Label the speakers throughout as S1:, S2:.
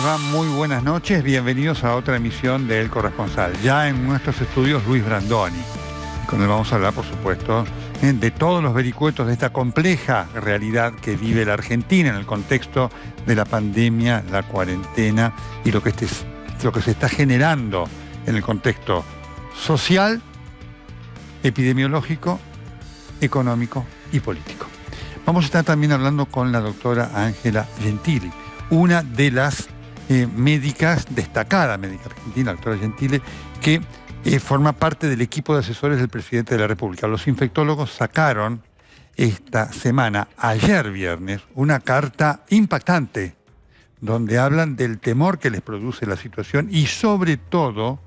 S1: les va? Muy buenas noches, bienvenidos a otra emisión de El Corresponsal. Ya en nuestros estudios Luis Brandoni, con él vamos a hablar, por supuesto, de todos los vericuetos de esta compleja realidad que vive la Argentina en el contexto de la pandemia, la cuarentena y lo que se está generando en el contexto social, epidemiológico, económico y político. Vamos a estar también hablando con la doctora Ángela Gentile, una de las médicas, destacada médica argentina, doctora Gentile, que forma parte del equipo de asesores del presidente de la República. Los infectólogos sacaron esta semana, ayer viernes, una carta impactante donde hablan del temor que les produce la situación y sobre todo,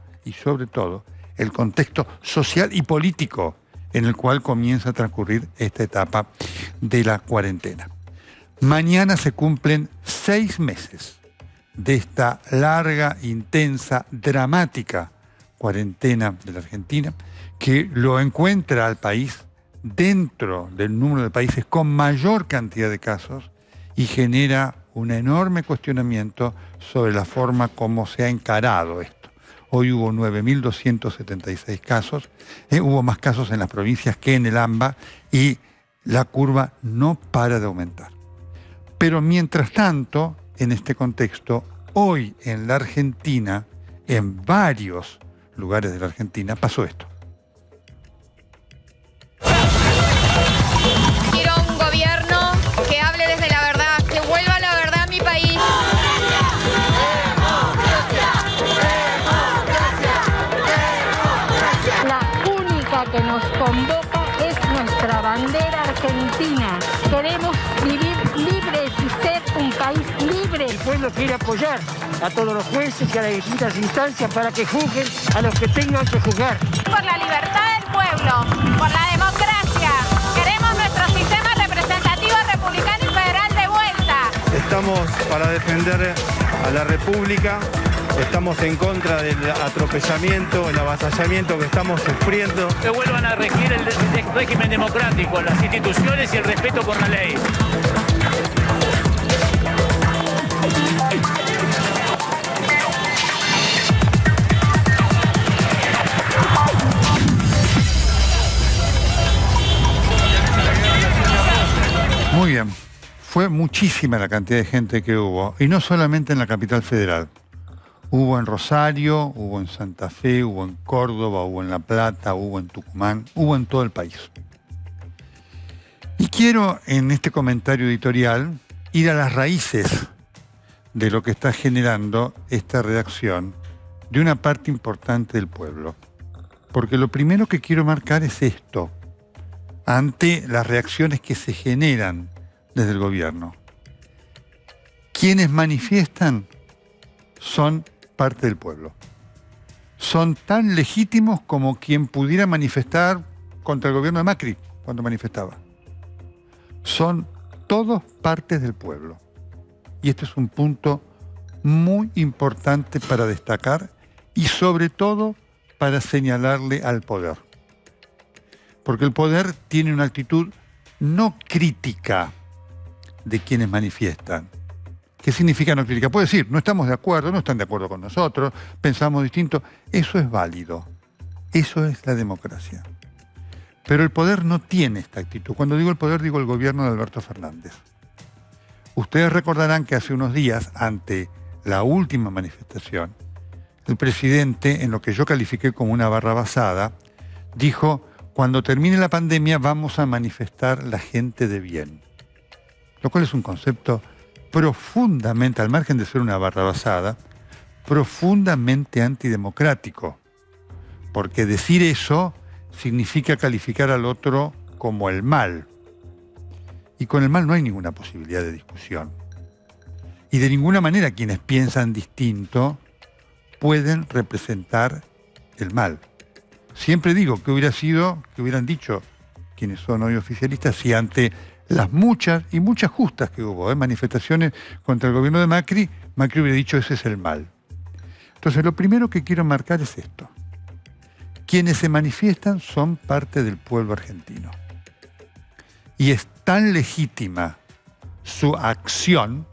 S1: el contexto social y político en el cual comienza a transcurrir esta etapa de la cuarentena. Mañana se cumplen 6 meses de esta larga, intensa, dramática cuarentena de la Argentina, que lo encuentra al país dentro del número de países con mayor cantidad de casos y genera un enorme cuestionamiento sobre la forma como se ha encarado esto. Hoy hubo 9.276 casos, hubo más casos en las provincias que en el AMBA y la curva no para de aumentar. Pero mientras tanto, en este contexto, hoy en la Argentina, en varios lugares de la Argentina, pasó esto.
S2: Quiero un gobierno que hable desde la verdad, que vuelva la verdad a mi país.
S3: La única que nos convoca es nuestra bandera argentina. Queremos vivir libres y ser un país libre.
S4: El pueblo quiere apoyar a todos los jueces y a las distintas instancias para que juzguen a los que tengan que juzgar.
S2: Por la libertad del pueblo, por la democracia. Queremos nuestro sistema representativo republicano y federal de vuelta.
S5: Estamos para defender a la República, estamos en contra del atropellamiento, el avasallamiento que estamos sufriendo.
S6: Que vuelvan a regir el régimen democrático, las instituciones y el respeto por la ley.
S1: Muy bien, fue muchísima la cantidad de gente que hubo, y no solamente en la capital federal. Hubo en Rosario, hubo en Santa Fe, hubo en Córdoba, hubo en La Plata, hubo en Tucumán, hubo en todo el país. Y quiero, en este comentario editorial, ir a las raíces de lo que está generando esta reacción de una parte importante del pueblo. Porque lo primero que quiero marcar es esto, ante las reacciones que se generan desde el gobierno. Quienes manifiestan son parte del pueblo. Son tan legítimos como quien pudiera manifestar contra el gobierno de Macri cuando manifestaba. Son todos partes del pueblo. Y este es un punto muy importante para destacar y sobre todo para señalarle al poder. Porque el poder tiene una actitud no crítica de quienes manifiestan. ¿Qué significa no crítica? Puede decir, no estamos de acuerdo, no están de acuerdo con nosotros, pensamos distinto. Eso es válido. Eso es la democracia. Pero el poder no tiene esta actitud. Cuando digo el poder, digo el gobierno de Alberto Fernández. Ustedes recordarán que hace unos días, ante la última manifestación, el presidente, en lo que yo califiqué como una barrabasada, dijo: cuando termine la pandemia vamos a manifestar la gente de bien. Lo cual es un concepto profundamente, al margen de ser una barrabasada, profundamente antidemocrático. Porque decir eso significa calificar al otro como el mal. Y con el mal no hay ninguna posibilidad de discusión. Y de ninguna manera quienes piensan distinto pueden representar el mal. Siempre digo que hubieran dicho quienes son hoy oficialistas si ante las muchas y muchas justas que hubo, manifestaciones contra el gobierno de Macri hubiera dicho ese es el mal. Entonces lo primero que quiero marcar es esto. Quienes se manifiestan son parte del pueblo argentino. Y es tan legítima su acción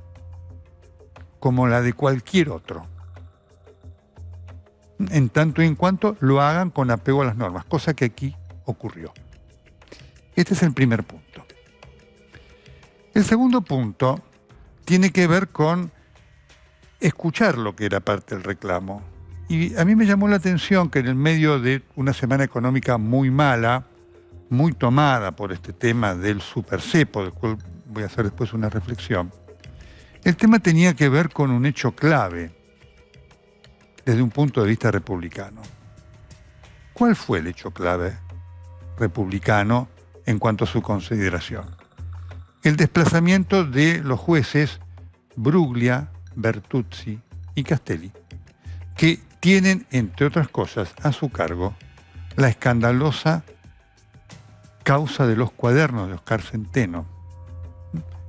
S1: como la de cualquier otro, en tanto y en cuanto lo hagan con apego a las normas, cosa que aquí ocurrió. Este es el primer punto. El segundo punto tiene que ver con escuchar lo que era parte del reclamo. Y a mí me llamó la atención que en el medio de una semana económica muy mala, muy tomada por este tema del supercepo, del cual voy a hacer después una reflexión, el tema tenía que ver con un hecho clave desde un punto de vista republicano. ¿Cuál fue el hecho clave republicano en cuanto a su consideración? El desplazamiento de los jueces Bruglia, Bertuzzi y Castelli, que tienen, entre otras cosas, a su cargo la escandalosa causa de los cuadernos de Oscar Centeno,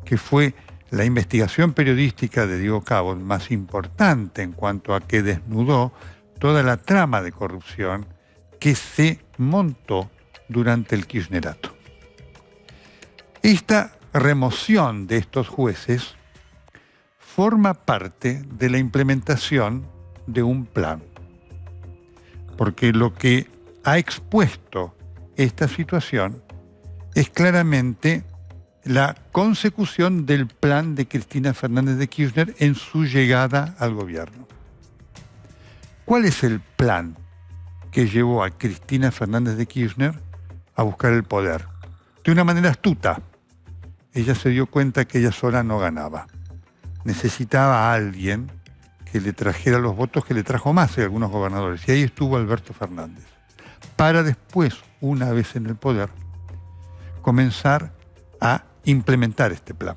S1: que fue la investigación periodística de Diego Cabot más importante en cuanto a que desnudó toda la trama de corrupción que se montó durante el kirchnerato. Esta remoción de estos jueces forma parte de la implementación de un plan, porque lo que ha expuesto esta situación es claramente la consecución del plan de Cristina Fernández de Kirchner en su llegada al gobierno. ¿Cuál es el plan que llevó a Cristina Fernández de Kirchner a buscar el poder? De una manera astuta. Ella se dio cuenta que ella sola no ganaba. Necesitaba a alguien que le trajera los votos que le trajo Massa y algunos gobernadores. Y ahí estuvo Alberto Fernández. Para después, una vez en el poder, comenzar a implementar este plan.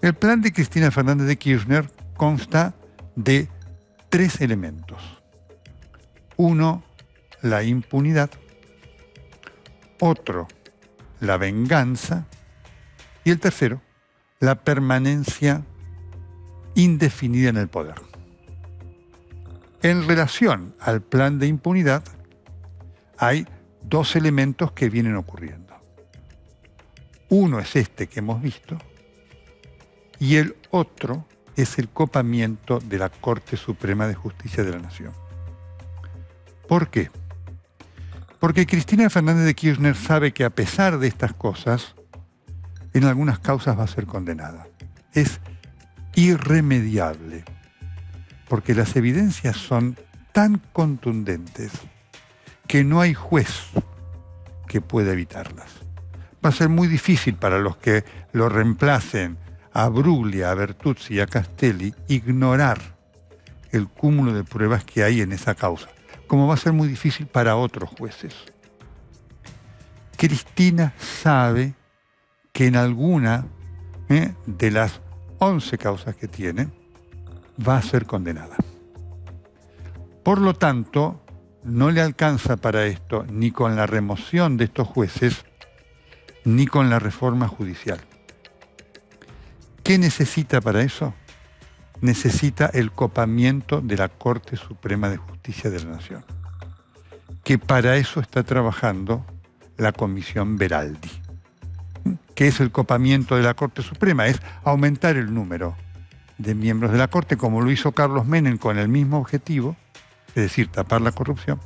S1: El plan de Cristina Fernández de Kirchner consta de 3 elementos. 1, la impunidad. Otro, la venganza. Y el tercero, la permanencia indefinida en el poder. En relación al plan de impunidad, hay 2 elementos que vienen ocurriendo. Uno es este que hemos visto y el otro es el copamiento de la Corte Suprema de Justicia de la Nación. ¿Por qué? Porque Cristina Fernández de Kirchner sabe que a pesar de estas cosas, en algunas causas va a ser condenada. Es irremediable, porque las evidencias son tan contundentes que no hay juez que pueda evitarlas. Va a ser muy difícil para los que lo reemplacen a Bruglia, a Bertuzzi y a Castelli ignorar el cúmulo de pruebas que hay en esa causa, como va a ser muy difícil para otros jueces. Cristina sabe que en alguna de las 11 causas que tiene va a ser condenada. Por lo tanto, no le alcanza para esto ni con la remoción de estos jueces ni con la reforma judicial. ¿Qué necesita para eso? Necesita el copamiento de la Corte Suprema de Justicia de la Nación, que para eso está trabajando la Comisión Beraldi. ¿Qué es el copamiento de la Corte Suprema? Es aumentar el número de miembros de la Corte, como lo hizo Carlos Menem con el mismo objetivo, es decir, tapar la corrupción,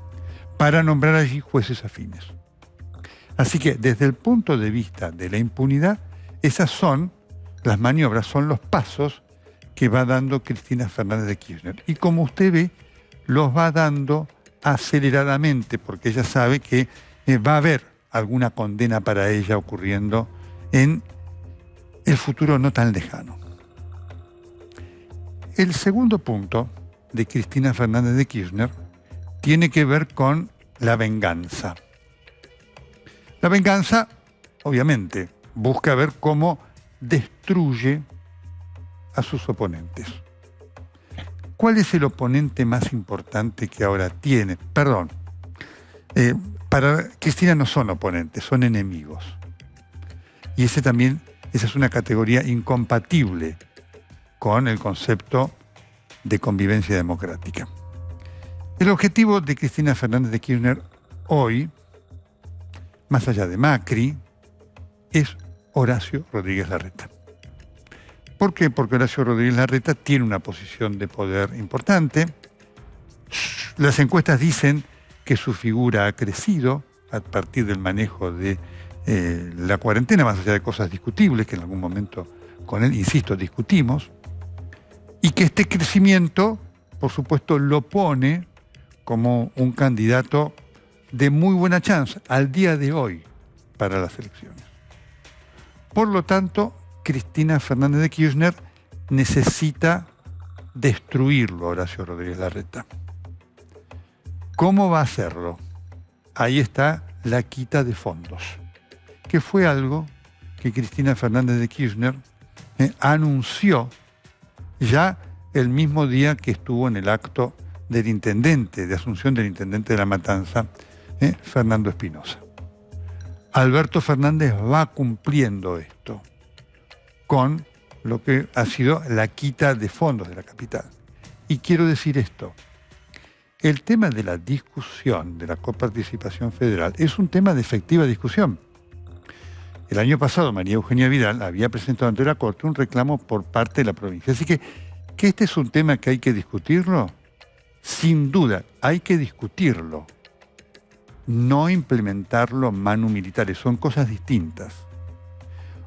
S1: para nombrar allí jueces afines. Así que desde el punto de vista de la impunidad, esas son las maniobras, son los pasos que va dando Cristina Fernández de Kirchner. Y como usted ve, los va dando aceleradamente, porque ella sabe que va a haber alguna condena para ella ocurriendo en el futuro no tan lejano. El segundo punto de Cristina Fernández de Kirchner tiene que ver con la venganza. La venganza, obviamente, busca ver cómo destruye a sus oponentes. ¿Cuál es el oponente más importante que ahora tiene? Perdón, para Cristina no son oponentes, son enemigos. Y esa es una categoría incompatible con el concepto de convivencia democrática. El objetivo de Cristina Fernández de Kirchner hoy, más allá de Macri, es Horacio Rodríguez Larreta. ¿Por qué? Porque Horacio Rodríguez Larreta tiene una posición de poder importante. Las encuestas dicen que su figura ha crecido a partir del manejo de la cuarentena, más allá de cosas discutibles que en algún momento con él, insisto, discutimos, y que este crecimiento, por supuesto, lo pone como un candidato de muy buena chance al día de hoy para las elecciones. Por lo tanto, Cristina Fernández de Kirchner necesita destruirlo a Horacio Rodríguez Larreta. ¿Cómo va a hacerlo? Ahí está la quita de fondos, que fue algo que Cristina Fernández de Kirchner anunció ya el mismo día que estuvo en el acto del intendente, de asunción del intendente de La Matanza, Fernando Espinosa. Alberto Fernández va cumpliendo esto con lo que ha sido la quita de fondos de la capital. Y quiero decir esto, el tema de la discusión de la coparticipación federal es un tema de efectiva discusión. El año pasado María Eugenia Vidal había presentado ante la Corte un reclamo por parte de la provincia. Así que este es un tema que hay que discutirlo. Sin duda, hay que discutirlo. No implementarlo manu militares, son cosas distintas.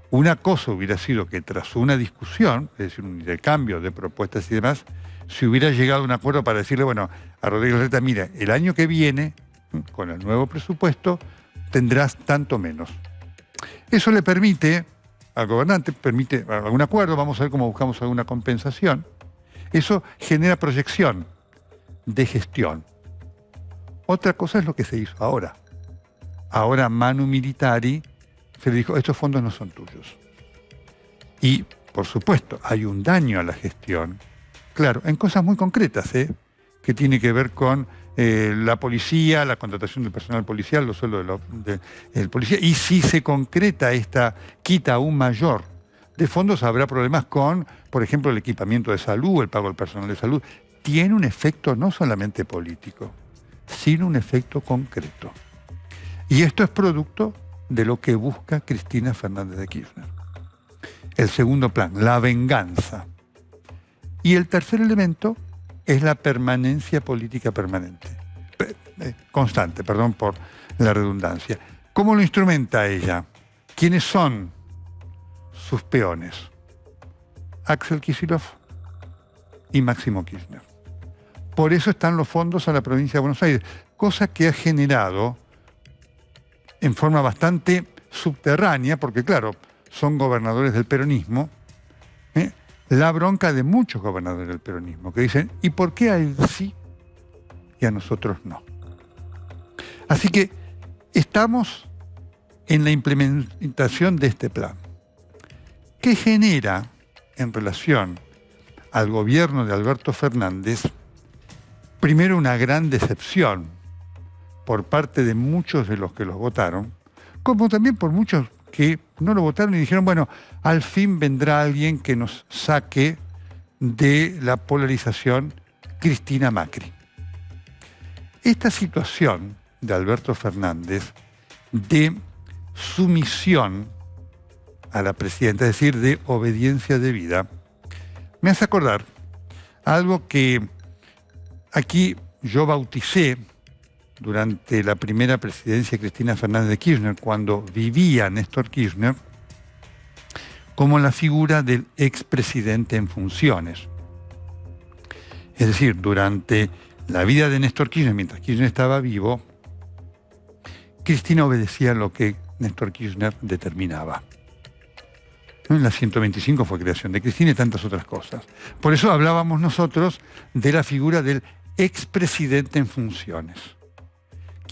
S1: Una cosa hubiera sido que tras una discusión, es decir, un intercambio de propuestas y demás, se hubiera llegado a un acuerdo para decirle, bueno, a Rodríguez Larreta, mira, el año que viene, con el nuevo presupuesto, tendrás tanto menos. Eso le permite al gobernante, permite algún acuerdo, vamos a ver cómo buscamos alguna compensación. Eso genera proyección de gestión. Otra cosa es lo que se hizo ahora. Ahora manu militari se le dijo, estos fondos no son tuyos. Y, por supuesto, hay un daño a la gestión, claro, en cosas muy concretas, que tiene que ver con la policía, la contratación del personal policial, los sueldos del policía. Y si se concreta esta quita aún mayor de fondos, habrá problemas con, por ejemplo, el equipamiento de salud, el pago del personal de salud. Tiene un efecto no solamente político, sino un efecto concreto. Y esto es producto de lo que busca Cristina Fernández de Kirchner. El segundo plan, la venganza. Y el tercer elemento es la permanencia política permanente. Constante, perdón por la redundancia. ¿Cómo lo instrumenta ella? ¿Quiénes son sus peones? Axel Kicillof y Máximo Kirchner. Por eso están los fondos a la provincia de Buenos Aires, cosa que ha generado en forma bastante subterránea, porque claro, son gobernadores del peronismo, la bronca de muchos gobernadores del peronismo, que dicen, ¿y por qué a él sí y a nosotros no? Así que estamos en la implementación de este plan, que genera en relación al gobierno de Alberto Fernández, primero una gran decepción por parte de muchos de los que los votaron, como también por muchos que no lo votaron y dijeron, bueno, al fin vendrá alguien que nos saque de la polarización Cristina Macri. Esta situación de Alberto Fernández de sumisión a la presidenta, es decir, de obediencia debida, me hace acordar algo que aquí yo bauticé durante la primera presidencia de Cristina Fernández de Kirchner, cuando vivía Néstor Kirchner, como la figura del expresidente en funciones. Es decir, durante la vida de Néstor Kirchner, mientras Kirchner estaba vivo, Cristina obedecía lo que Néstor Kirchner determinaba. En la 125 fue creación de Cristina y tantas otras cosas. Por eso hablábamos nosotros de la figura del expresidente en funciones.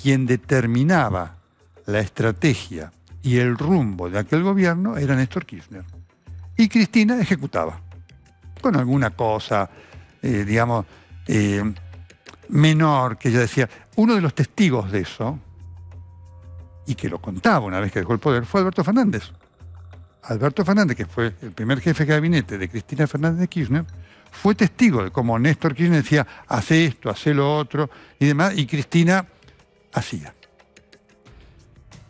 S1: Quien determinaba la estrategia y el rumbo de aquel gobierno era Néstor Kirchner. Y Cristina ejecutaba, con alguna cosa, menor, que ella decía. Uno de los testigos de eso, y que lo contaba una vez que dejó el poder, fue Alberto Fernández. Alberto Fernández, que fue el primer jefe de gabinete de Cristina Fernández de Kirchner, fue testigo de cómo Néstor Kirchner decía, hace esto, hace lo otro, y demás, y Cristina hacía.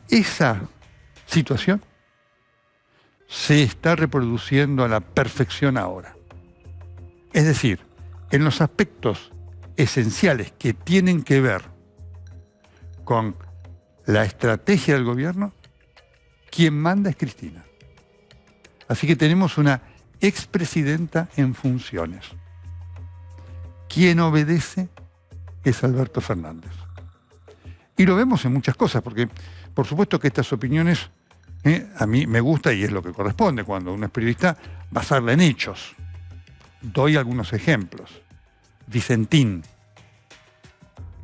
S1: Esa situación se está reproduciendo a la perfección ahora. Es decir, en los aspectos esenciales que tienen que ver con la estrategia del gobierno, quien manda es Cristina. Así que tenemos una expresidenta en funciones. Quien obedece es Alberto Fernández. Y lo vemos en muchas cosas, porque por supuesto que estas opiniones a mí me gusta y es lo que corresponde cuando uno es periodista, basarla en hechos. Doy algunos ejemplos. Vicentín,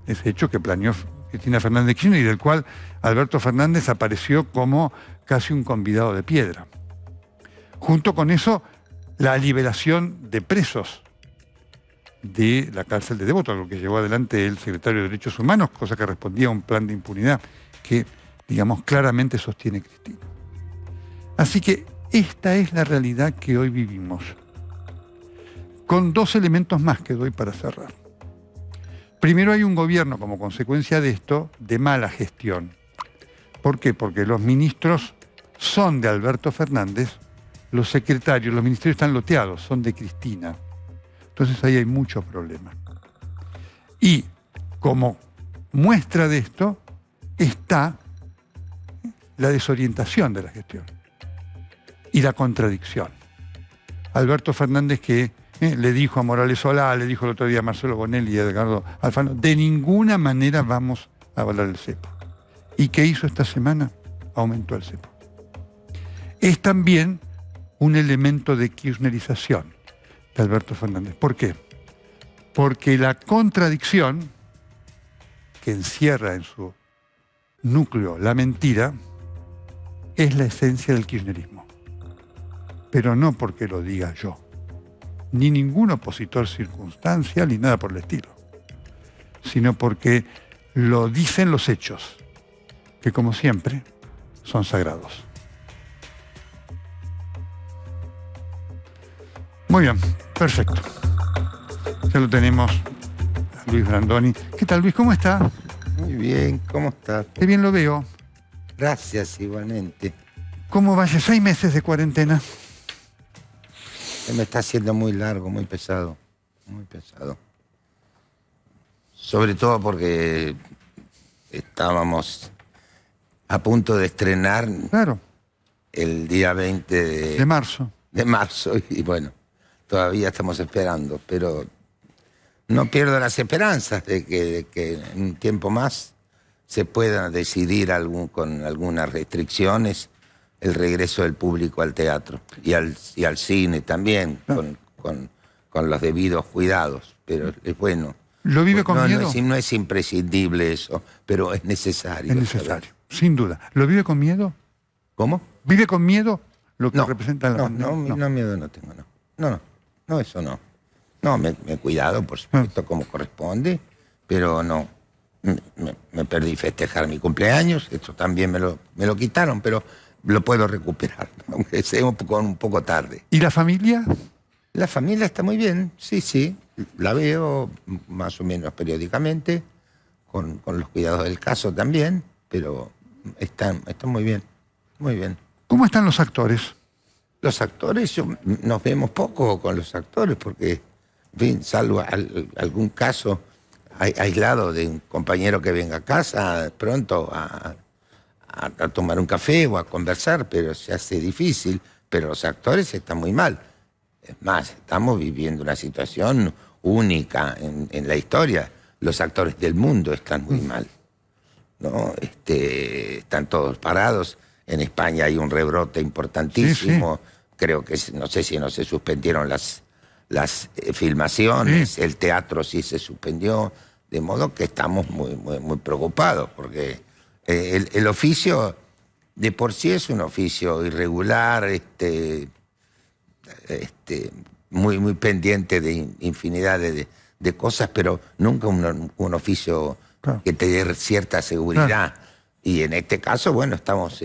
S1: ese hecho que planeó Cristina Fernández de Kirchner y del cual Alberto Fernández apareció como casi un convidado de piedra. Junto con eso, la liberación de presos de la cárcel de Devoto, algo que llevó adelante el secretario de Derechos Humanos, cosa que respondía a un plan de impunidad que, digamos, claramente sostiene Cristina. Así que esta es la realidad que hoy vivimos, con dos elementos más que doy para cerrar. Primero, hay un gobierno, como consecuencia de esto, de mala gestión. ¿Por qué? Porque los ministros son de Alberto Fernández, los secretarios, los ministerios están loteados, son de Cristina. Entonces ahí hay muchos problemas. Y como muestra de esto está la desorientación de la gestión y la contradicción. Alberto Fernández que le dijo a Morales Solá, le dijo el otro día a Marcelo Bonelli y a Edgardo Alfano, de ninguna manera vamos a avalar el cepo. ¿Y qué hizo esta semana? Aumentó el cepo. Es también un elemento de kirchnerización de Alberto Fernández. ¿Por qué? Porque la contradicción que encierra en su núcleo la mentira es la esencia del kirchnerismo. Pero no porque lo diga yo, ni ningún opositor circunstancial, ni nada por el estilo, sino porque lo dicen los hechos, que como siempre son sagrados. Muy bien, perfecto. Ya lo tenemos a Luis Brandoni. ¿Qué tal, Luis? ¿Cómo está?
S7: Muy bien, ¿cómo estás?
S1: Qué bien lo veo.
S7: Gracias, igualmente.
S1: ¿Cómo vaya? 6 meses de cuarentena.
S7: Se me está haciendo muy largo, muy pesado. Muy pesado. Sobre todo porque estábamos a punto de estrenar
S1: Claro,
S7: el día 20
S1: de marzo.
S7: de marzo y bueno, todavía estamos esperando, pero no pierdo las esperanzas de que en un tiempo más se pueda decidir con algunas restricciones el regreso del público al teatro y al cine también, con los debidos cuidados, pero es bueno.
S1: ¿Lo vive con miedo?
S7: No es imprescindible eso, pero es necesario.
S1: Es necesario, sin duda. ¿Lo vive con miedo?
S7: ¿Cómo?
S1: ¿Vive con miedo lo que
S7: No,
S1: representa la pandemia?
S7: no, miedo no tengo, no, eso no. No, me he cuidado, por supuesto, como corresponde, pero no. Me perdí festejar mi cumpleaños, eso también me lo quitaron, pero lo puedo recuperar, aunque sea un poco tarde.
S1: ¿Y la familia?
S7: La familia está muy bien, sí, la veo más o menos periódicamente, con los cuidados del caso también, pero están muy bien, muy bien.
S1: ¿Cómo están los actores?
S7: Los actores, nos vemos poco con los actores, porque, en fin, salvo algún caso aislado de un compañero que venga a casa pronto a tomar un café o a conversar, pero se hace difícil, pero los actores están muy mal. Es más, estamos viviendo una situación única en la historia. Los actores del mundo están muy mal, ¿no? Están todos parados. En España hay un rebrote importantísimo. Sí. Creo que, no sé si no se suspendieron las filmaciones, el teatro sí se suspendió, de modo que estamos muy preocupados, porque el oficio de por sí es un oficio irregular, muy pendiente de infinidad de cosas, pero nunca un oficio que te dé cierta seguridad. Claro. Y en este caso, bueno, estamos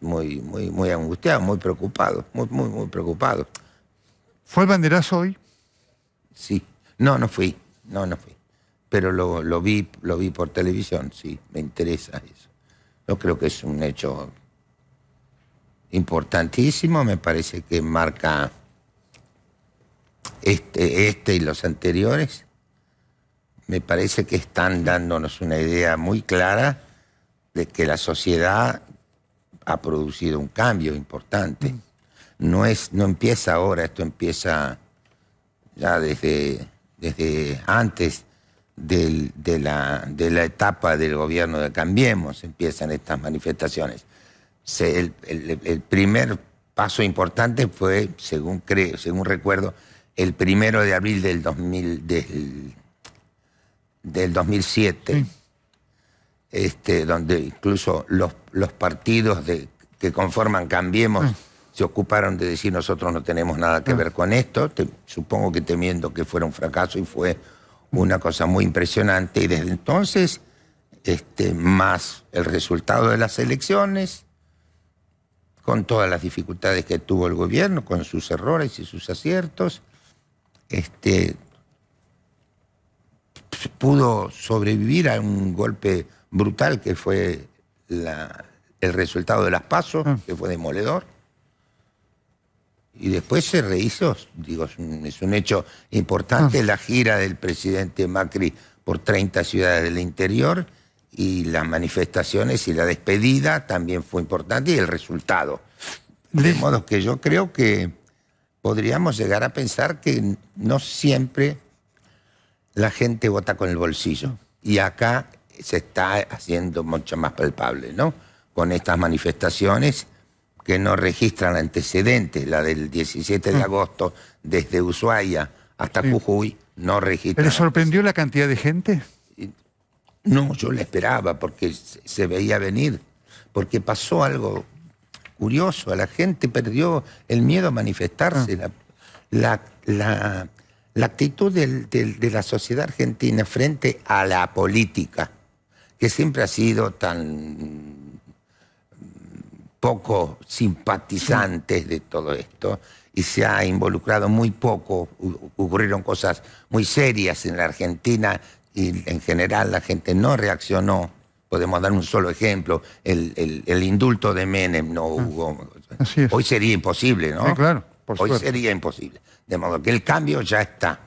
S7: muy angustiados, muy preocupados, muy preocupados.
S1: ¿Fue el banderazo hoy?
S7: Sí. No fui. Pero lo vi por televisión, sí, me interesa eso. Yo creo que es un hecho importantísimo, me parece que marca este y los anteriores. Me parece que están dándonos una idea muy clara de que la sociedad ha producido un cambio importante. No empieza ahora, esto empieza ya desde antes de la etapa del gobierno de Cambiemos, empiezan estas manifestaciones. El primer paso importante fue, según recuerdo, el 1 de abril del 2007, donde incluso los partidos que conforman Cambiemos se ocuparon de decir nosotros no tenemos nada que ver con esto, supongo que temiendo que fuera un fracaso, y fue una cosa muy impresionante. Y desde entonces, más el resultado de las elecciones, con todas las dificultades que tuvo el gobierno, con sus errores y sus aciertos, pudo sobrevivir a un golpe brutal que fue el resultado de las PASO, que fue demoledor. Y después se rehizo, digo, es un hecho importante, la gira del presidente Macri por 30 ciudades del interior, y las manifestaciones y la despedida también fue importante, y el resultado. De modo que yo creo que podríamos llegar a pensar que no siempre la gente vota con el bolsillo. Y acá se está haciendo mucho más palpable, ¿no? Con estas manifestaciones que no registran antecedentes, la del 17 de agosto, desde Ushuaia hasta Jujuy, no registra.
S1: ¿Le sorprendió la cantidad de gente?
S7: No, yo la esperaba porque se veía venir, porque pasó algo curioso, la gente perdió el miedo a manifestarse, la actitud de la sociedad argentina frente a la política, que siempre ha sido tan poco simpatizantes de todo esto, y se ha involucrado muy poco. Ocurrieron cosas muy serias en la Argentina y en general la gente no reaccionó. Podemos dar un solo ejemplo, el indulto de Menem no hubo.
S1: Así es.
S7: Hoy sería imposible, ¿no?
S1: Sí, claro, por
S7: Hoy
S1: suerte.
S7: sería imposible. De modo que el cambio ya está.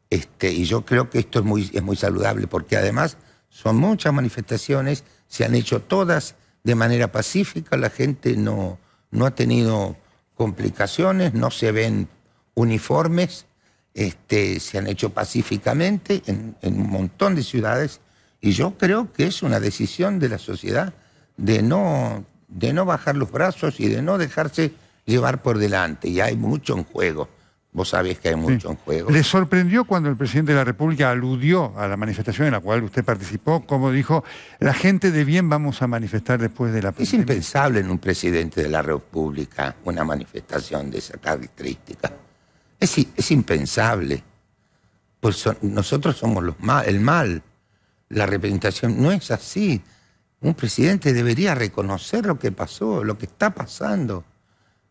S7: Y yo creo que esto es muy saludable, porque además son muchas manifestaciones, se han hecho todas de manera pacífica, la gente no ha tenido complicaciones, no se ven uniformes, se han hecho pacíficamente en un montón de ciudades, y yo creo que es una decisión de la sociedad de no bajar los brazos y de no dejarse llevar por delante, y hay mucho en juego. Vos sabés que hay mucho en juego.
S1: ¿Le sorprendió cuando el presidente de la República aludió a la manifestación en la cual usted participó, como dijo, la gente de bien vamos a manifestar después de la pandemia?
S7: Es impensable en un presidente de la República una manifestación de esa característica. Es impensable. Pues nosotros somos el mal. La representación no es así. Un presidente debería reconocer lo que pasó, lo que está pasando.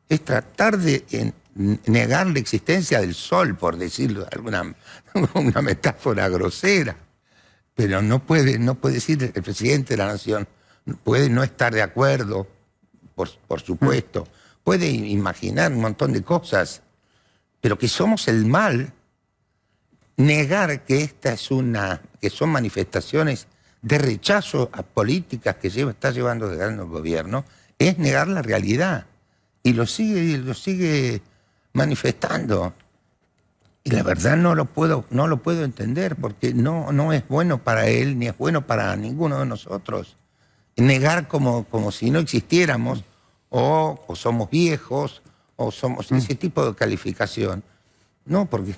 S7: Es tratar de negar la existencia del sol, por decirlo de una metáfora grosera. Pero no puede decir el presidente de la nación, puede no estar de acuerdo, por supuesto, puede imaginar un montón de cosas, pero que somos el mal, negar que que son manifestaciones de rechazo a políticas que está llevando el gobierno, es negar la realidad. Y lo sigue manifestando. Y la verdad no lo puedo entender, porque no es bueno para él, ni es bueno para ninguno de nosotros. Negar como si no existiéramos, o somos viejos, o somos ese tipo de calificación. No, porque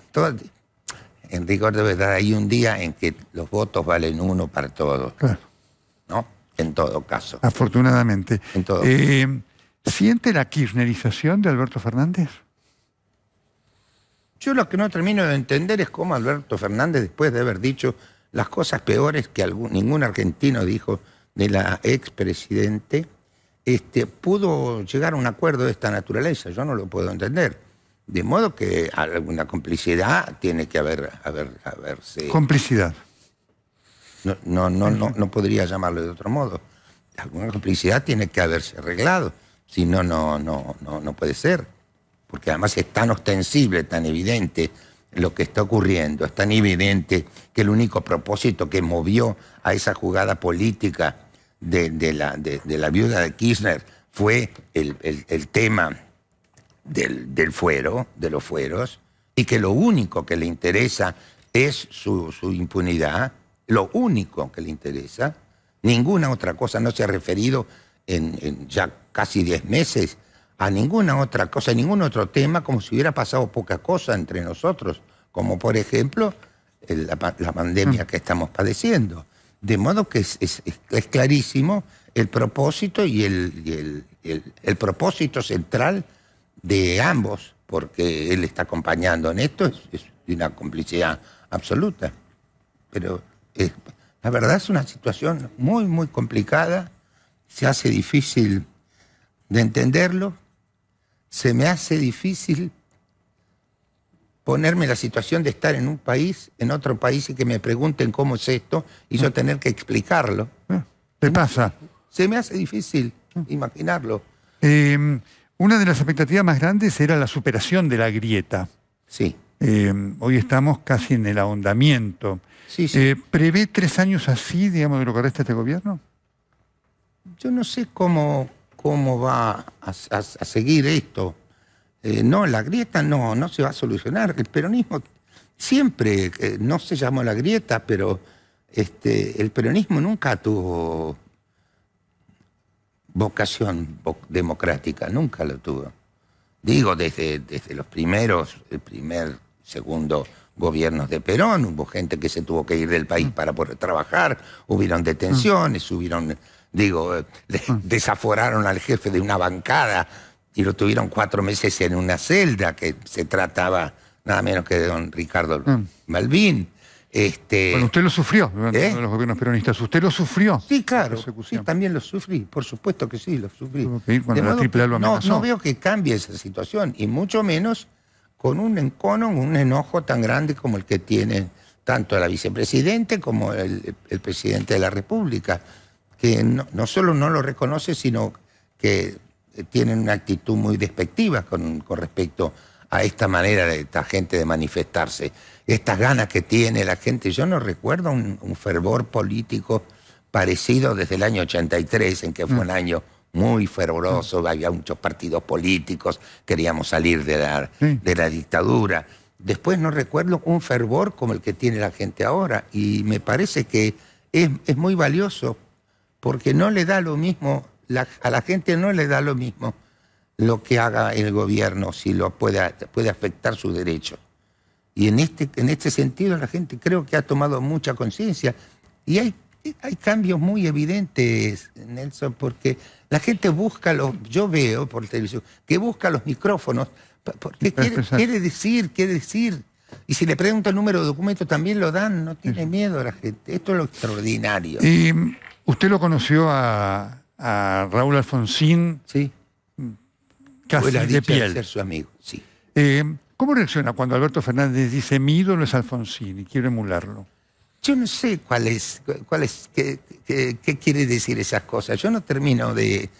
S7: en rigor de verdad hay un día en que los votos valen uno para todos.
S1: Claro.
S7: ¿No? En todo caso.
S1: Afortunadamente.
S7: En todo
S1: ¿Siente la kirchnerización de Alberto Fernández?
S7: Yo lo que no termino de entender es cómo Alberto Fernández, después de haber dicho las cosas peores que ningún argentino dijo de la expresidente, pudo llegar a un acuerdo de esta naturaleza. Yo no lo puedo entender. De modo que alguna complicidad tiene que haberse...
S1: Complicidad.
S7: No podría llamarlo de otro modo. Alguna complicidad tiene que haberse arreglado. Si no, no puede ser. Porque además es tan ostensible, tan evidente lo que está ocurriendo, es tan evidente que el único propósito que movió a esa jugada política de la viuda de Kirchner fue el tema del fuero, de los fueros, y que lo único que le interesa es su impunidad, lo único que le interesa, ninguna otra cosa, no se ha referido en ya casi 10 meses a ninguna otra cosa, ningún otro tema, como si hubiera pasado poca cosa entre nosotros, como por ejemplo la pandemia que estamos padeciendo. De modo que es clarísimo el propósito y el propósito central de ambos, porque él está acompañando en esto, es de una complicidad absoluta. Pero la verdad es una situación muy, muy complicada, se hace difícil de entenderlo, se me hace difícil ponerme en la situación de estar en un país, en otro país, y que me pregunten cómo es esto, y yo tener que explicarlo.
S1: ¿Te pasa?
S7: Se me hace difícil imaginarlo.
S1: Una de las expectativas más grandes era la superación de la grieta.
S7: Sí.
S1: Hoy estamos casi en el ahondamiento.
S7: Sí, sí.
S1: ¿Prevé 3 años así, digamos, de lo que resta este gobierno?
S7: Yo no sé cómo va a seguir esto. No, la grieta no se va a solucionar. El peronismo siempre, no se llamó la grieta, pero el peronismo nunca tuvo vocación democrática, nunca lo tuvo. Digo, desde los segundo gobiernos de Perón, hubo gente que se tuvo que ir del país para poder trabajar, hubieron detenciones, desaforaron al jefe de una bancada y lo tuvieron 4 meses en una celda, que se trataba nada menos que de don Ricardo Malvin.
S1: Bueno, usted lo sufrió durante los gobiernos peronistas. ¿Usted lo sufrió?
S7: Sí, claro. Sí, también lo sufrí. Por supuesto que sí, lo sufrí.
S1: Tuvo que ir cuando la AAA lo amenazó.
S7: No veo que cambie esa situación, y mucho menos con un enojo tan grande como el que tiene tanto la vicepresidente como el presidente de la República, que no solo no lo reconoce, sino que tienen una actitud muy despectiva con respecto a esta manera de esta gente de manifestarse. Estas ganas que tiene la gente, yo no recuerdo un fervor político parecido desde el año 83, en que fue un año muy fervoroso, había muchos partidos políticos, queríamos salir de la dictadura. Después no recuerdo un fervor como el que tiene la gente ahora, y me parece que es muy valioso, porque no le da lo mismo, a la gente no le da lo mismo lo que haga el gobierno, si lo puede afectar su derecho. Y en este sentido la gente creo que ha tomado mucha conciencia, y hay cambios muy evidentes, Nelson, porque la gente busca yo veo por televisión, que busca los micrófonos, porque quiere decir, y si le pregunta el número de documento también lo dan, no tiene miedo a la gente. Esto es lo extraordinario.
S1: Y usted lo conoció a Raúl Alfonsín,
S7: sí,
S1: casi de piel.
S7: Ser su amigo, sí.
S1: ¿Cómo reacciona cuando Alberto Fernández dice mi ídolo es Alfonsín y quiero emularlo?
S7: Yo no sé qué quiere decir esas cosas. Yo no termino de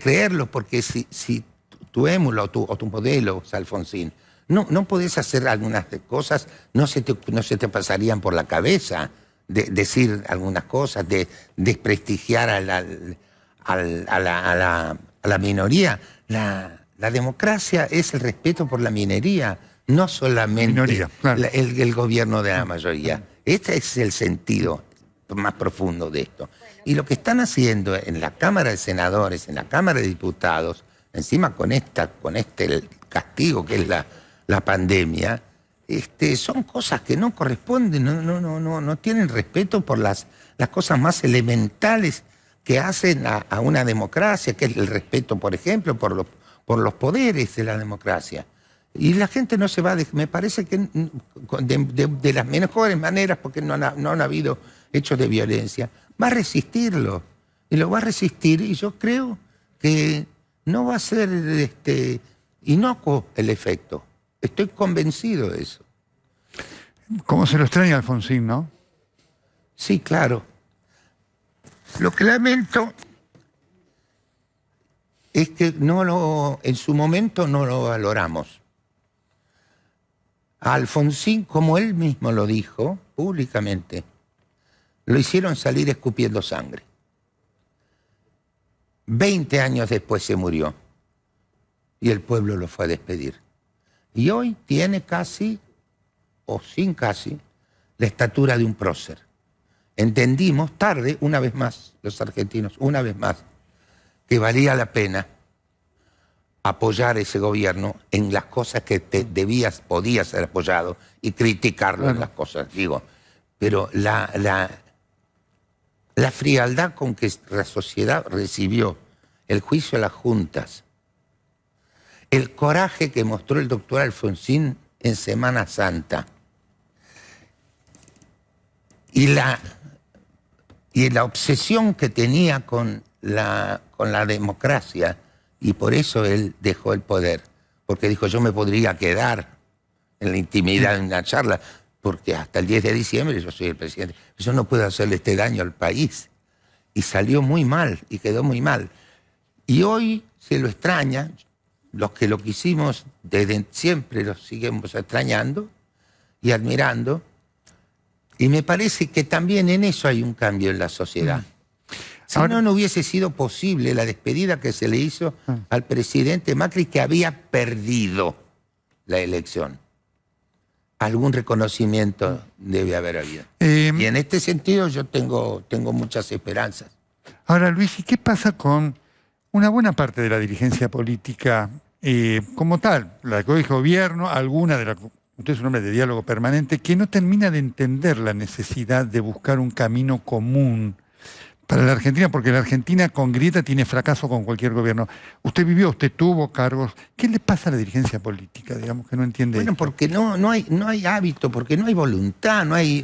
S7: creerlo, porque si tu émulo o tu modelo es Alfonsín, no podés hacer algunas cosas, no se te pasarían por la cabeza decir algunas cosas, de desprestigiar a la minoría. La democracia es el respeto por la minoría, no solamente el gobierno de la mayoría. Este es el sentido más profundo de esto. Y lo que están haciendo en la Cámara de Senadores, en la Cámara de Diputados, encima con este castigo que es la pandemia, son cosas que no corresponden, no tienen respeto por las cosas más elementales que hacen a una democracia, que es el respeto, por ejemplo, por los poderes de la democracia. Y la gente no se va, me parece que de las mejores maneras, porque no han habido hechos de violencia, va a resistirlo. Y lo va a resistir, y yo creo que no va a ser inocuo el efecto. Estoy convencido de eso.
S1: ¿Cómo se lo extraña Alfonsín, no?
S7: Sí, claro. Lo que lamento es que en su momento no lo valoramos. A Alfonsín, como él mismo lo dijo públicamente, lo hicieron salir escupiendo sangre. 20 años después se murió y el pueblo lo fue a despedir. Y hoy tiene casi, o sin casi, la estatura de un prócer. Entendimos tarde, una vez más, los argentinos, una vez más, que valía la pena apoyar ese gobierno en las cosas que podías ser apoyado y criticarlo en las cosas, digo. Pero la frialdad con que la sociedad recibió el juicio a las juntas, el coraje que mostró el doctor Alfonsín en Semana Santa y la obsesión que tenía con la democracia, y por eso él dejó el poder, porque dijo, yo me podría quedar en la intimidad de una charla, porque hasta el 10 de diciembre yo soy el presidente, yo no puedo hacerle este daño al país. Y salió muy mal, y quedó muy mal. Y hoy se lo extraña, los que lo quisimos desde siempre lo seguimos extrañando y admirando, y me parece que también en eso hay un cambio en la sociedad. Si no hubiese sido posible la despedida que se le hizo al presidente Macri, que había perdido la elección. Algún reconocimiento debe haber habido. Y en este sentido yo tengo muchas esperanzas.
S1: Ahora, Luis, ¿y qué pasa con una buena parte de la dirigencia política como tal? La que hoy es gobierno, alguna de la... Usted es un hombre de diálogo permanente, que no termina de entender la necesidad de buscar un camino común para la Argentina, porque la Argentina con grieta tiene fracaso con cualquier gobierno. Usted vivió, usted tuvo cargos. ¿Qué le pasa a la dirigencia política, digamos, que no entiende esto?
S7: Porque no hay hábito, porque no hay voluntad, no hay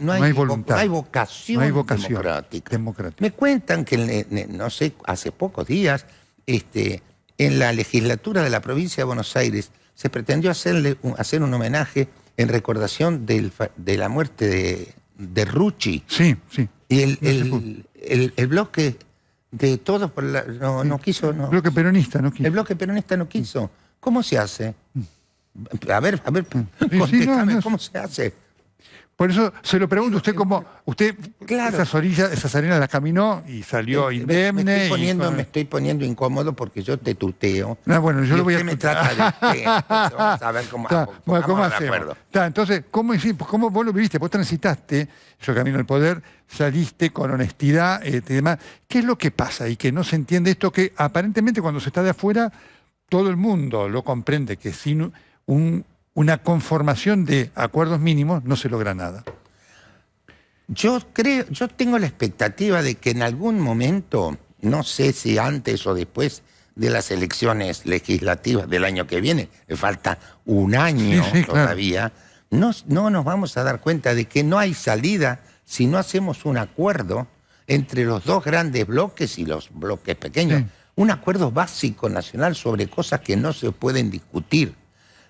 S7: vocación democrática. Me cuentan que, no sé, hace pocos días, en la legislatura de la provincia de Buenos Aires se pretendió hacer un homenaje en recordación de la muerte de Rucci.
S1: Sí, sí.
S7: Y el bloque de todos no quiso.
S1: El bloque peronista no quiso.
S7: El bloque peronista no quiso. ¿Cómo se hace? A ver, contéstame, ¿cómo se hace?
S1: Por eso se lo pregunto, usted cómo, claro, esas arenas las caminó y salió indemne.
S7: Me estoy poniendo incómodo porque yo te tuteo.
S1: Bueno, yo lo voy a
S7: me trata de usted, vamos a ver cómo
S1: hacemos. Entonces, ¿cómo vos lo viviste? Vos transitaste, yo camino al poder, saliste con honestidad y demás. ¿Qué es lo que pasa y que no se entiende esto que aparentemente cuando se está de afuera todo el mundo lo comprende, que sin una conformación de acuerdos mínimos no se logra nada?
S7: Yo tengo la expectativa de que en algún momento, no sé si antes o después de las elecciones legislativas del año que viene, le falta un año todavía, claro, no nos vamos a dar cuenta de que no hay salida si no hacemos un acuerdo entre los dos grandes bloques y los bloques pequeños, un acuerdo básico nacional sobre cosas que no se pueden discutir.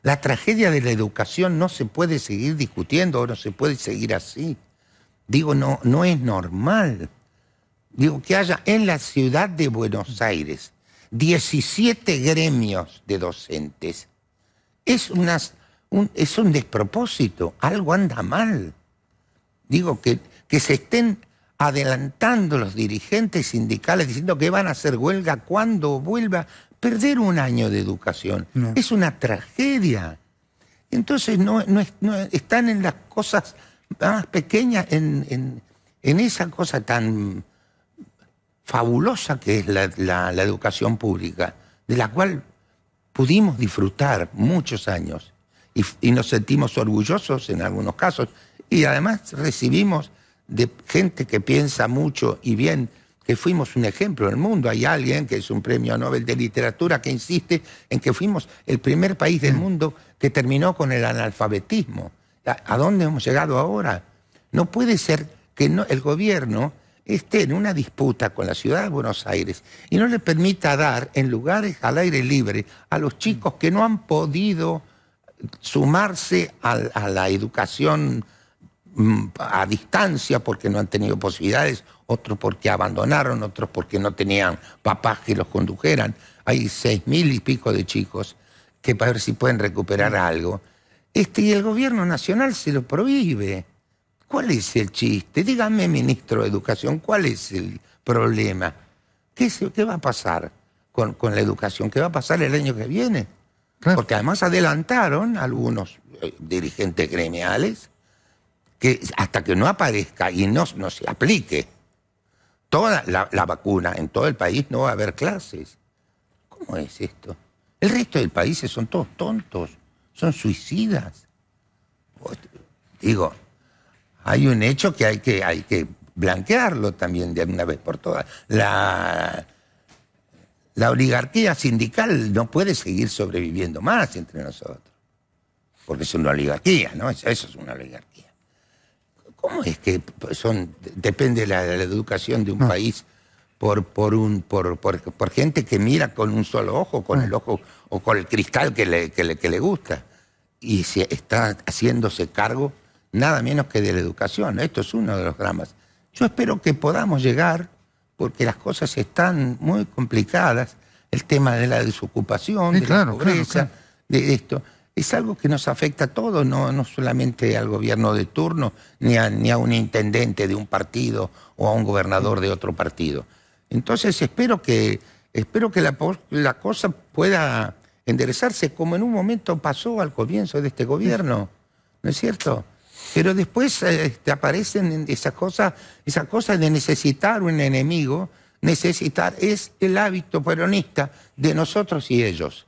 S7: La tragedia de la educación no se puede seguir discutiendo o no se puede seguir así. Digo, no es normal. Digo, que haya en la ciudad de Buenos Aires 17 gremios de docentes. Es un despropósito, algo anda mal. Digo, que se estén adelantando los dirigentes sindicales diciendo que van a hacer huelga cuando vuelva. Perder un año de educación es una tragedia. Entonces no están en las cosas más pequeñas, en esa cosa tan fabulosa que es la educación pública, de la cual pudimos disfrutar muchos años y nos sentimos orgullosos en algunos casos, y además recibimos de gente que piensa mucho y bien, que fuimos un ejemplo en el mundo. Hay alguien que es un premio Nobel de Literatura que insiste en que fuimos el primer país del mundo que terminó con el analfabetismo. ¿A dónde hemos llegado ahora? No puede ser que el gobierno esté en una disputa con la ciudad de Buenos Aires y no le permita dar en lugares al aire libre a los chicos que no han podido sumarse a la educación a distancia porque no han tenido posibilidades, otros porque abandonaron, otros porque no tenían papás que los condujeran. hay 6.000 y pico de chicos que para ver si pueden recuperar algo. Y el gobierno nacional se lo prohíbe. ¿Cuál es el chiste? Dígame, ministro de Educación, ¿cuál es el problema? ¿Qué va a pasar con la educación? ¿Qué va a pasar el año que viene?
S1: Claro.
S7: Porque además adelantaron algunos dirigentes gremiales que hasta que no aparezca y no se aplique toda la vacuna en todo el país, no va a haber clases. ¿Cómo es esto? El resto del país son todos tontos, son suicidas. Digo, hay un hecho que hay que blanquearlo también de una vez por todas. La oligarquía sindical no puede seguir sobreviviendo más entre nosotros. Porque es una oligarquía, ¿no? Eso es una oligarquía. ¿Cómo es que depende de la educación de un país por gente que mira con un solo ojo, con el ojo o con el cristal que le gusta? Y se está haciéndose cargo nada menos que de la educación. Esto es uno de los dramas. Yo espero que podamos llegar, porque las cosas están muy complicadas, el tema de la desocupación, de la pobreza, de esto. Es algo que nos afecta a todos, no solamente al gobierno de turno, ni a un intendente de un partido o a un gobernador de otro partido. Entonces espero que la cosa pueda enderezarse como en un momento pasó al comienzo de este gobierno, ¿no es cierto? Pero después aparecen esas cosas de necesitar un enemigo. Necesitar es el hábito peronista de nosotros y ellos.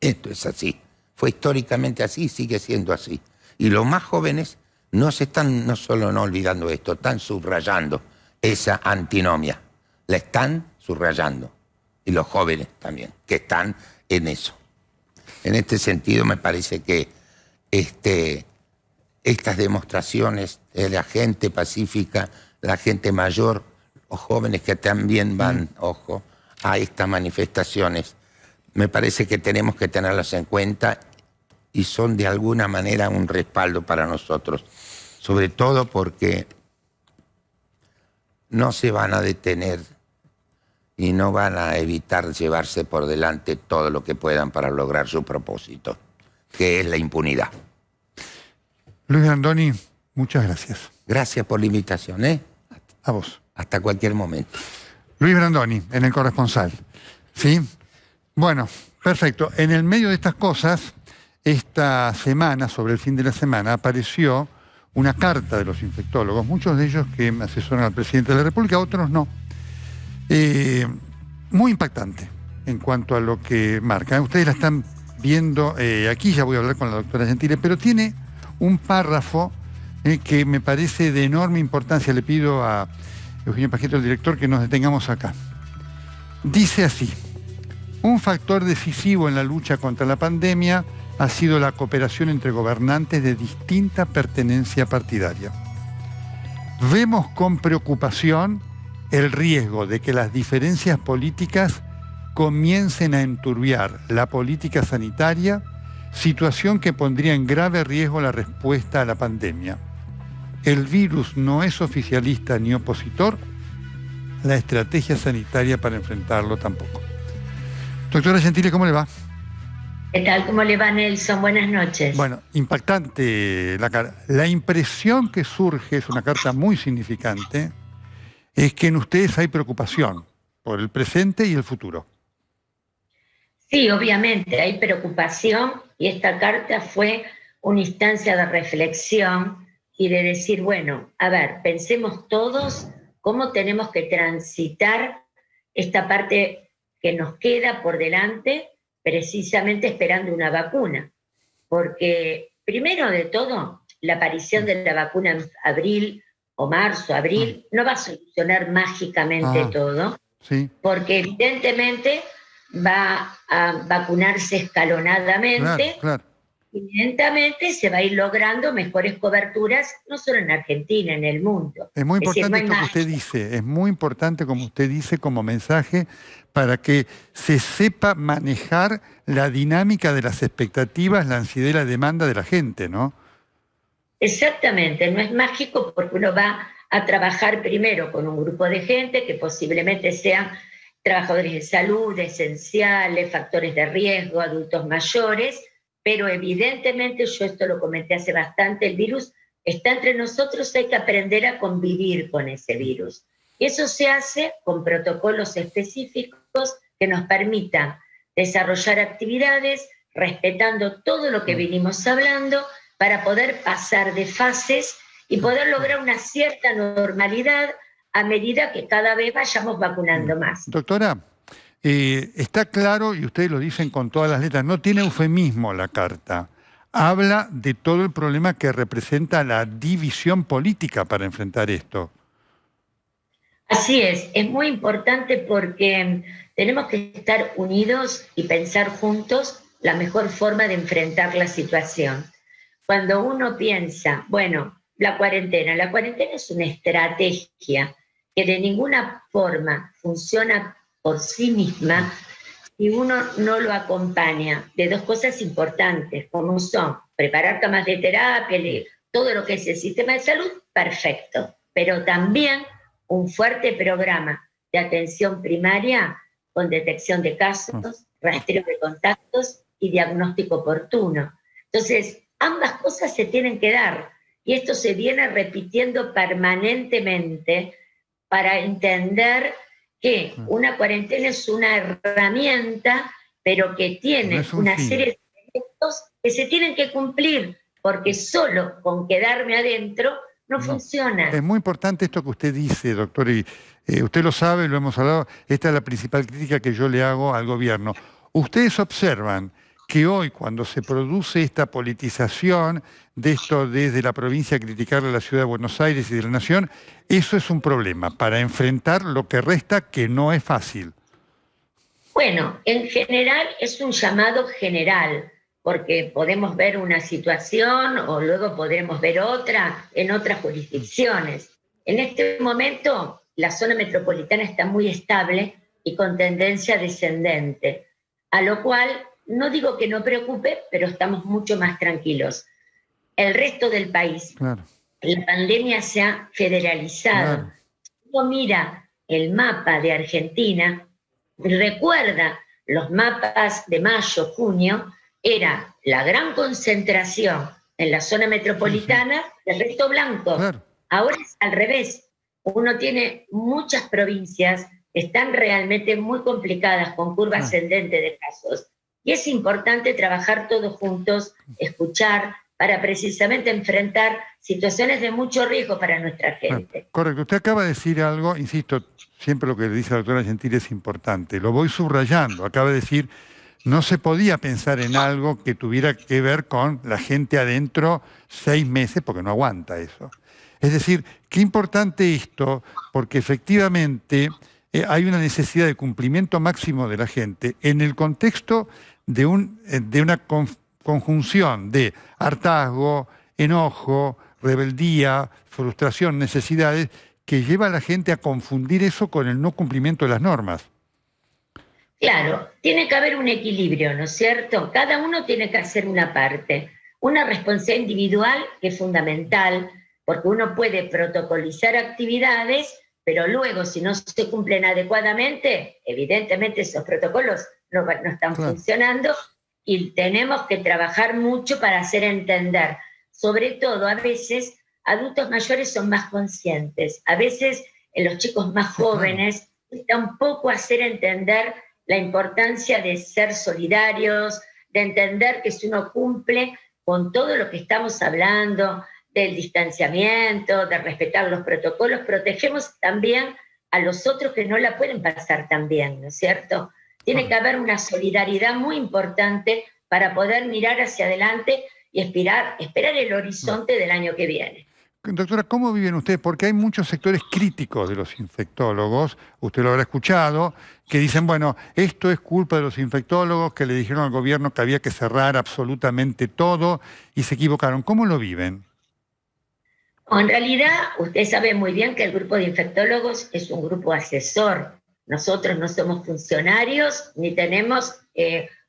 S7: Esto es así. Fue históricamente así, sigue siendo así. Y los más jóvenes no solo no olvidando esto, están subrayando esa antinomia. La están subrayando. Y los jóvenes también, que están en eso. En este sentido me parece que estas demostraciones de la gente pacífica, la gente mayor, los jóvenes que también van, ojo, a estas manifestaciones, me parece que tenemos que tenerlas en cuenta y son de alguna manera un respaldo para nosotros, sobre todo porque no se van a detener y no van a evitar llevarse por delante todo lo que puedan para lograr su propósito, que es la impunidad.
S1: Luis Brandoni, muchas gracias.
S7: Gracias por la invitación, ¿eh?
S1: A vos.
S7: Hasta cualquier momento.
S1: Luis Brandoni, en El Corresponsal. ¿Sí? Bueno, perfecto. En el medio de estas cosas, esta semana, sobre el fin de la semana, apareció una carta de los infectólogos, muchos de ellos que asesoran al presidente de la República, otros no. Muy impactante en cuanto a lo que marca. Ustedes la están viendo aquí, ya voy a hablar con la doctora Gentile, pero tiene un párrafo que me parece de enorme importancia. Le pido a Eugenio Pajeto, el director, que nos detengamos acá. Dice así: un factor decisivo en la lucha contra la pandemia ha sido la cooperación entre gobernantes de distinta pertenencia partidaria. Vemos con preocupación el riesgo de que las diferencias políticas comiencen a enturbiar la política sanitaria, situación que pondría en grave riesgo la respuesta a la pandemia. El virus no es oficialista ni opositor, la estrategia sanitaria para enfrentarlo tampoco. Doctora Gentile, ¿cómo le va?
S8: ¿Qué tal? ¿Cómo le va, Nelson? Buenas noches.
S1: Bueno, impactante la carta. La impresión que surge, es una carta muy significante, es que en ustedes hay preocupación por el presente y el futuro.
S8: Sí, obviamente hay preocupación y esta carta fue una instancia de reflexión y de decir, bueno, a ver, pensemos todos cómo tenemos que transitar esta parte que nos queda por delante, precisamente esperando una vacuna. Porque, primero de todo, la aparición de la vacuna en abril o marzo, abril, no va a solucionar mágicamente todo,
S1: sí,
S8: porque evidentemente va a vacunarse escalonadamente,
S1: claro.
S8: Y lentamente se va a ir logrando mejores coberturas, no solo en Argentina, en el mundo.
S1: Es muy importante
S8: no hay
S1: esto que usted dice, es muy importante, como usted dice, como mensaje, para que se sepa manejar la dinámica de las expectativas, la ansiedad y la demanda de la gente, ¿no?
S8: Exactamente, no es mágico porque uno va a trabajar primero con un grupo de gente que posiblemente sean trabajadores de salud, esenciales, factores de riesgo, adultos mayores, pero evidentemente, yo esto lo comenté hace bastante, el virus está entre nosotros, hay que aprender a convivir con ese virus. Eso se hace con protocolos específicos que nos permitan desarrollar actividades, respetando todo lo que vinimos hablando, para poder pasar de fases y poder lograr una cierta normalidad a medida que cada vez vayamos vacunando más.
S1: Doctora, está claro, y ustedes lo dicen con todas las letras, no tiene eufemismo la carta. Habla de todo el problema que representa la división política para enfrentar esto.
S8: Así es muy importante porque tenemos que estar unidos y pensar juntos la mejor forma de enfrentar la situación. Cuando uno piensa, bueno, la cuarentena es una estrategia que de ninguna forma funciona por sí misma si uno no lo acompaña de dos cosas importantes, como son preparar camas de terapia, todo lo que es el sistema de salud, perfecto, pero también un fuerte programa de atención primaria con detección de casos, rastreo de contactos y diagnóstico oportuno. Entonces, ambas cosas se tienen que dar, y esto se viene repitiendo permanentemente para entender que una cuarentena es una herramienta, pero que tiene una serie de efectos que se tienen que cumplir, porque solo con quedarme adentro no funciona.
S1: Es muy importante esto que usted dice, doctor, y usted lo sabe, lo hemos hablado, esta es la principal crítica que yo le hago al gobierno. Ustedes observan que hoy, cuando se produce esta politización de esto desde la provincia a criticar a la ciudad de Buenos Aires y de la nación, eso es un problema para enfrentar lo que resta, que no es fácil.
S8: Bueno, en general es un llamado general, porque podemos ver una situación o luego podremos ver otra en otras jurisdicciones. En este momento, la zona metropolitana está muy estable y con tendencia descendente, a lo cual no digo que no preocupe, pero estamos mucho más tranquilos. El resto del país, claro, la pandemia se ha federalizado. Claro. Si uno mira el mapa de Argentina, recuerda los mapas de mayo, junio, era la gran concentración en la zona metropolitana, el resto blanco. Claro. Ahora es al revés. Uno tiene muchas provincias que están realmente muy complicadas, con curva ascendente de casos. Y es importante trabajar todos juntos, escuchar, para precisamente enfrentar situaciones de mucho riesgo para nuestra gente.
S1: Correcto. Usted acaba de decir algo, insisto, siempre lo que dice la doctora Gentile es importante. Lo voy subrayando. Acaba de decir, no se podía pensar en algo que tuviera que ver con la gente adentro 6 meses, porque no aguanta eso. Es decir, qué importante esto, porque efectivamente hay una necesidad de cumplimiento máximo de la gente en el contexto de una conjunción de hartazgo, enojo, rebeldía, frustración, necesidades, que lleva a la gente a confundir eso con el no cumplimiento de las normas.
S8: Claro, tiene que haber un equilibrio, ¿no es cierto? Cada uno tiene que hacer una parte. Una responsabilidad individual que es fundamental, porque uno puede protocolizar actividades, pero luego si no se cumplen adecuadamente, evidentemente esos protocolos no están funcionando, y tenemos que trabajar mucho para hacer entender. Sobre todo, a veces, adultos mayores son más conscientes. A veces, en los chicos más jóvenes, tampoco hacer entender la importancia de ser solidarios, de entender que si uno cumple con todo lo que estamos hablando, del distanciamiento, de respetar los protocolos, protegemos también a los otros que no la pueden pasar tan bien, ¿no es cierto? Tiene que haber una solidaridad muy importante para poder mirar hacia adelante y esperar el horizonte del año que viene.
S1: Doctora, ¿cómo viven ustedes? Porque hay muchos sectores críticos de los infectólogos, usted lo habrá escuchado, que dicen, bueno, esto es culpa de los infectólogos que le dijeron al gobierno que había que cerrar absolutamente todo y se equivocaron. ¿Cómo lo viven?
S8: En realidad, usted sabe muy bien que el grupo de infectólogos es un grupo asesor. Nosotros no somos funcionarios ni tenemos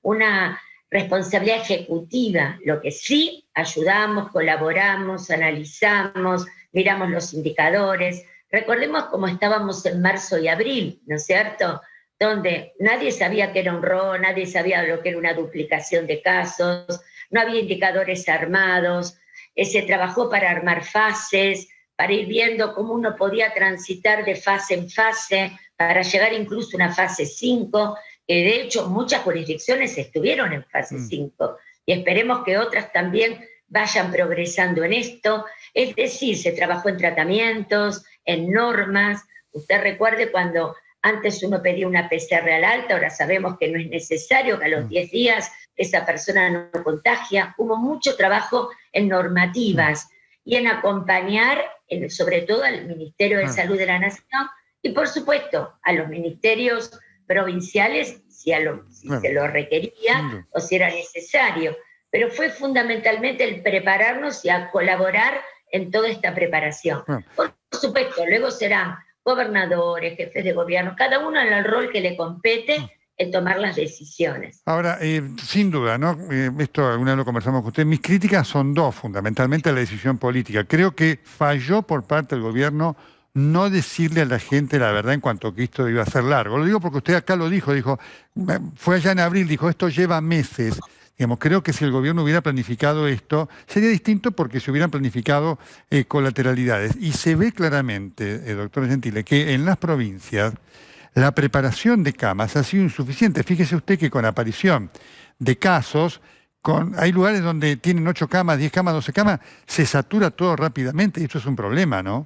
S8: una responsabilidad ejecutiva. Lo que sí ayudamos, colaboramos, analizamos, miramos los indicadores. Recordemos cómo estábamos en marzo y abril, ¿no es cierto? donde nadie sabía que era un RO, nadie sabía lo que era una duplicación de casos, no había indicadores armados, se trabajó para armar fases, para ir viendo cómo uno podía transitar de fase en fase, para llegar incluso a una fase 5, que de hecho muchas jurisdicciones estuvieron en fase 5, y esperemos que otras también vayan progresando en esto. Es decir, se trabajó en tratamientos, en normas. Usted recuerde cuando antes uno pedía una PCR al alta, ahora sabemos que no es necesario, que a los 10 días esa persona no contagia. Hubo mucho trabajo en normativas y en acompañar, sobre todo al Ministerio de Salud de la Nación y, por supuesto, a los ministerios provinciales, si se lo requería o si era necesario. Pero fue fundamentalmente el prepararnos y a colaborar en toda esta preparación. Por supuesto, luego serán gobernadores, jefes de gobierno, cada uno en el rol que le compete en tomar las decisiones.
S1: Ahora, sin duda, ¿no? Esto alguna vez lo conversamos con usted, mis críticas son dos, fundamentalmente a la decisión política. Creo que falló por parte del gobierno no decirle a la gente la verdad en cuanto a que esto iba a ser largo. Lo digo porque usted acá lo dijo, fue allá en abril, dijo, esto lleva meses. Digamos, creo que si el gobierno hubiera planificado esto, sería distinto porque se hubieran planificado colateralidades. Y se ve claramente, doctor Gentile, que en las provincias la preparación de camas ha sido insuficiente. Fíjese usted que con aparición de casos, hay lugares donde tienen 8 camas, 10 camas, 12 camas, se satura todo rápidamente y esto es un problema, ¿no?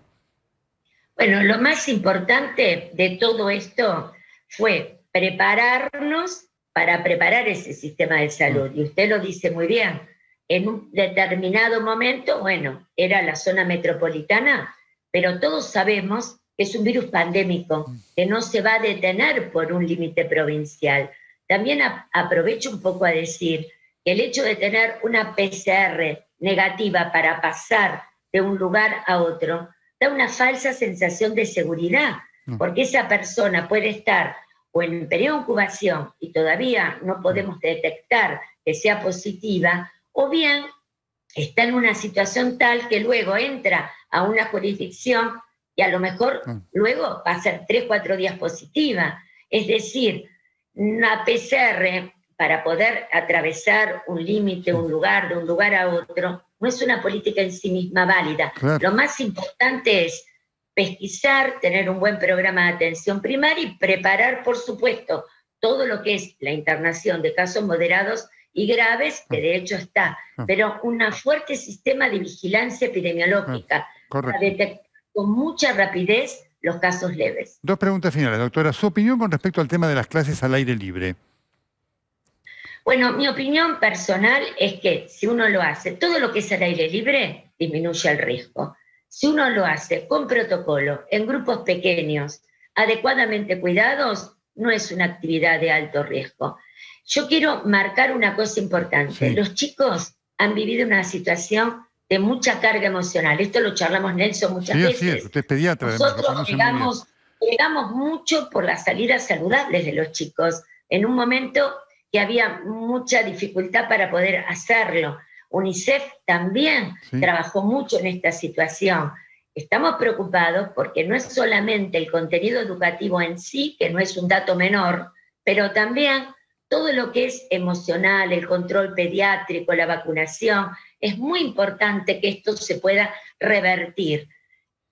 S8: Bueno, lo más importante de todo esto fue prepararnos para preparar ese sistema de salud. Y usted lo dice muy bien. En un determinado momento, bueno, era la zona metropolitana, pero todos sabemos que es un virus pandémico, que no se va a detener por un límite provincial. También aprovecho un poco a decir que el hecho de tener una PCR negativa para pasar de un lugar a otro da una falsa sensación de seguridad, porque esa persona puede estar o en periodo de incubación y todavía no podemos detectar que sea positiva, o bien está en una situación tal que luego entra a una jurisdicción y a lo mejor luego va a ser 3 o 4 días positiva. Es decir, una PCR para poder atravesar un límite, un lugar, de un lugar a otro, no es una política en sí misma válida. Claro. Lo más importante es pesquisar, tener un buen programa de atención primaria y preparar, por supuesto, todo lo que es la internación de casos moderados y graves, que de hecho está, pero un fuerte sistema de vigilancia epidemiológica para detectar con mucha rapidez los casos leves.
S1: 2 preguntas finales, doctora. ¿Su opinión con respecto al tema de las clases al aire libre?
S8: Bueno, mi opinión personal es que si uno lo hace, todo lo que es al aire libre disminuye el riesgo. Si uno lo hace con protocolo, en grupos pequeños, adecuadamente cuidados, no es una actividad de alto riesgo. Yo quiero marcar una cosa importante. Los chicos han vivido una situación de mucha carga emocional. Esto lo charlamos, Nelson, muchas veces. Sí,
S1: usted es pediatra.
S8: Nosotros llegamos mucho por las salidas saludables de los chicos, en un momento que había mucha dificultad para poder hacerlo. UNICEF también trabajó mucho en esta situación. Estamos preocupados porque no es solamente el contenido educativo en sí, que no es un dato menor, pero también todo lo que es emocional, el control pediátrico, la vacunación. Es muy importante que esto se pueda revertir.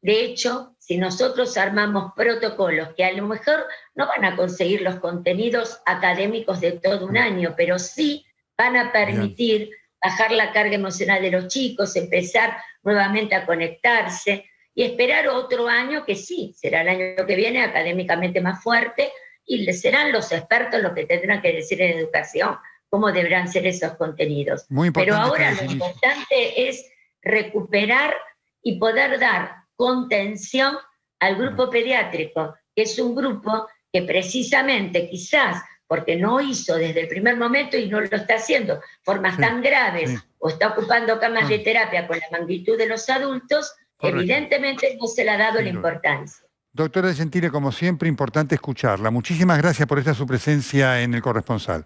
S8: De hecho, si nosotros armamos protocolos que a lo mejor no van a conseguir los contenidos académicos de todo un año, pero sí van a permitir bajar la carga emocional de los chicos, empezar nuevamente a conectarse y esperar otro año que sí, será el año que viene académicamente más fuerte y serán los expertos los que tendrán que decir en educación cómo deberán ser esos contenidos. Pero ahora lo importante es recuperar y poder dar contención al grupo pediátrico, que es un grupo que precisamente quizás porque no hizo desde el primer momento y no lo está haciendo formas tan graves o está ocupando camas de terapia con la magnitud de los adultos, evidentemente no se le ha dado la importancia.
S1: Doctora Gentile, como siempre, importante escucharla. Muchísimas gracias por su presencia en El Corresponsal.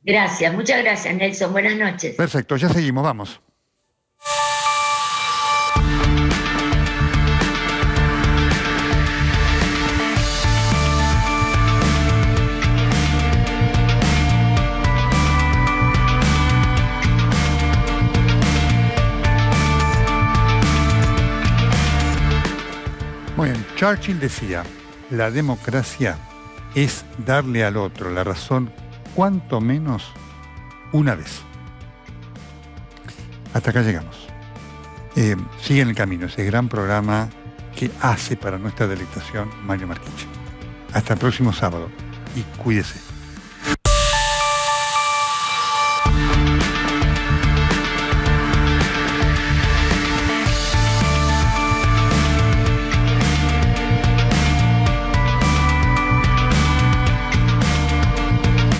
S8: Gracias, muchas gracias, Nelson. Buenas noches.
S1: Perfecto, ya seguimos, vamos. Churchill decía, la democracia es darle al otro la razón cuanto menos una vez. Hasta acá llegamos. Sigue en el camino ese gran programa que hace para nuestra deleitación Mario Marchiche. Hasta el próximo sábado y cuídese.